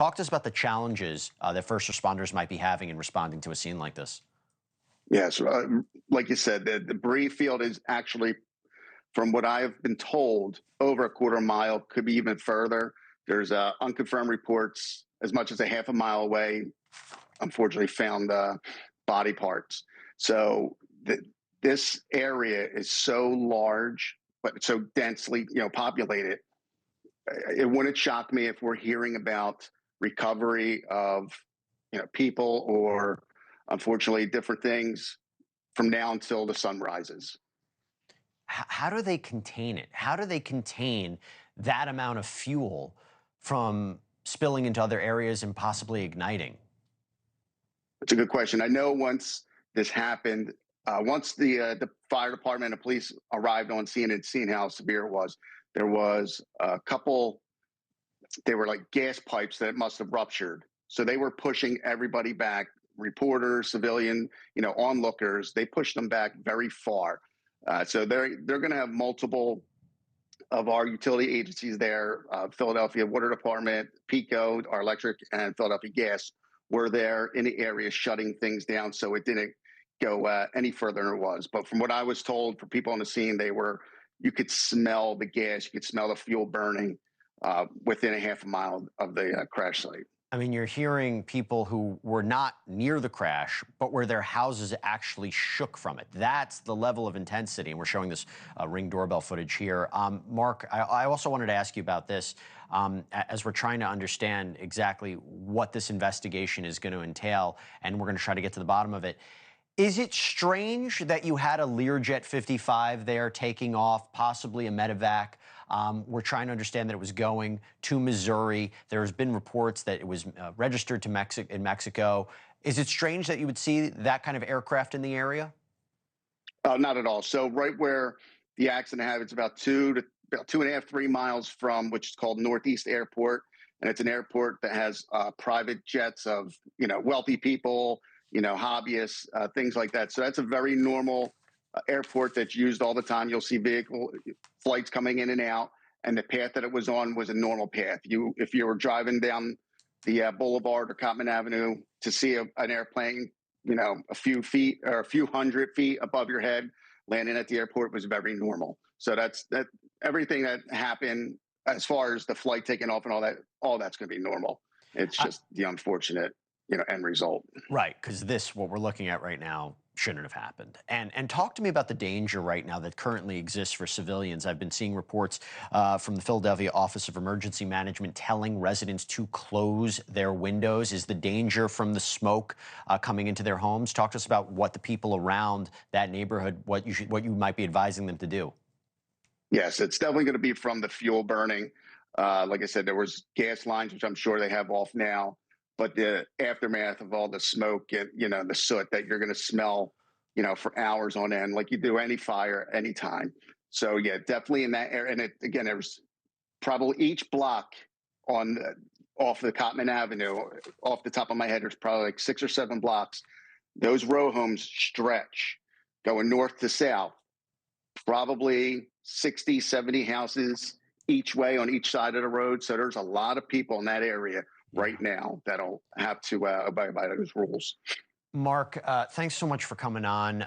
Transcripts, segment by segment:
Talk to us about the challenges that first responders might be having in responding to a scene like this. Yes, like you said, the debris field is actually, from what I've been told, over a quarter mile, could be even further. There's unconfirmed reports as much as a half a mile away, unfortunately found body parts. So this area is so large, but so densely, populated. It wouldn't shock me if we're hearing about recovery of, people or unfortunately different things from now until the sun rises. How do they contain it? How do they contain that amount of fuel from spilling into other areas and possibly igniting? It's a good question. I know once this happened, once the fire department and police arrived on scene and seen how severe it was, there was a couple, they were like gas pipes that must have ruptured. So they were pushing everybody back, reporters, civilian, onlookers. They pushed them back very far. So they're going to have multiple of our utility agencies there. Philadelphia Water Department, PECO, our electric, and Philadelphia Gas were there in the area shutting things down, so it didn't go any further than it was. But from what I was told, for people on the scene, you could smell the gas, you could smell the fuel burning within a half a mile of the crash site. I mean, you're hearing people who were not near the crash, but where their houses actually shook from it. That's the level of intensity, and we're showing this Ring doorbell footage here. Mark, I also wanted to ask you about this as we're trying to understand exactly what this investigation is going to entail, and we're going to try to get to the bottom of it. Is it strange that you had a Learjet 55 there taking off, possibly a medevac? We're trying to understand that it was going to Missouri. There's been reports that it was registered to in Mexico. Is it strange that you would see that kind of aircraft in the area? Not at all. So right where the accident happened, it's about 2.5, 3 miles from, which is called Northeast Airport. And it's an airport that has private jets of, wealthy people, hobbyists, things like that. So that's a very normal airport that's used all the time. You'll see flights coming in and out, and the path that it was on was a normal path. If you were driving down the boulevard or Cottman Avenue to see an airplane, a few feet or a few hundred feet above your head landing at the airport was very normal. So that everything that happened as far as the flight taking off and all that's going to be normal. It's just the unfortunate end result. Right, because what we're looking at right now shouldn't have happened. And talk to me about the danger right now that currently exists for civilians. I've been seeing reports from the Philadelphia Office of Emergency Management telling residents to close their windows. Is the danger from the smoke coming into their homes? Talk to us about what the people around that neighborhood, what you might be advising them to do. Yes, it's definitely going to be from the fuel burning. Like I said, there was gas lines, which I'm sure they have off now. But the aftermath of all the smoke and, the soot that you're going to smell, for hours on end, like you do any fire, anytime. So, yeah, definitely in that area. And again, there was probably each block off the Cottman Avenue, off the top of my head, there's probably like 6 or 7 blocks. Those row homes stretch going north to south, probably 60, 70 houses each way on each side of the road. So there's a lot of people in that area right now that'll have to abide by those rules. Mark, thanks so much for coming on,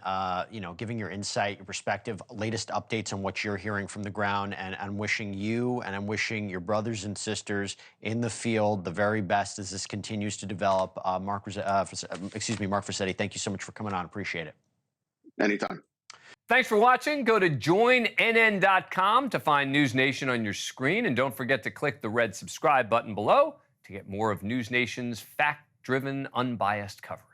giving your insight, your perspective, latest updates on what you're hearing from the ground. And I'm wishing you and I'm wishing your brothers and sisters in the field the very best as this continues to develop. Mark Fusetti, thank you so much for coming on. Appreciate it. Anytime. Thanks for watching. Go to joinnn.com to find NewsNation on your screen. And don't forget to click the red subscribe button below to get more of NewsNation's fact-driven, unbiased coverage.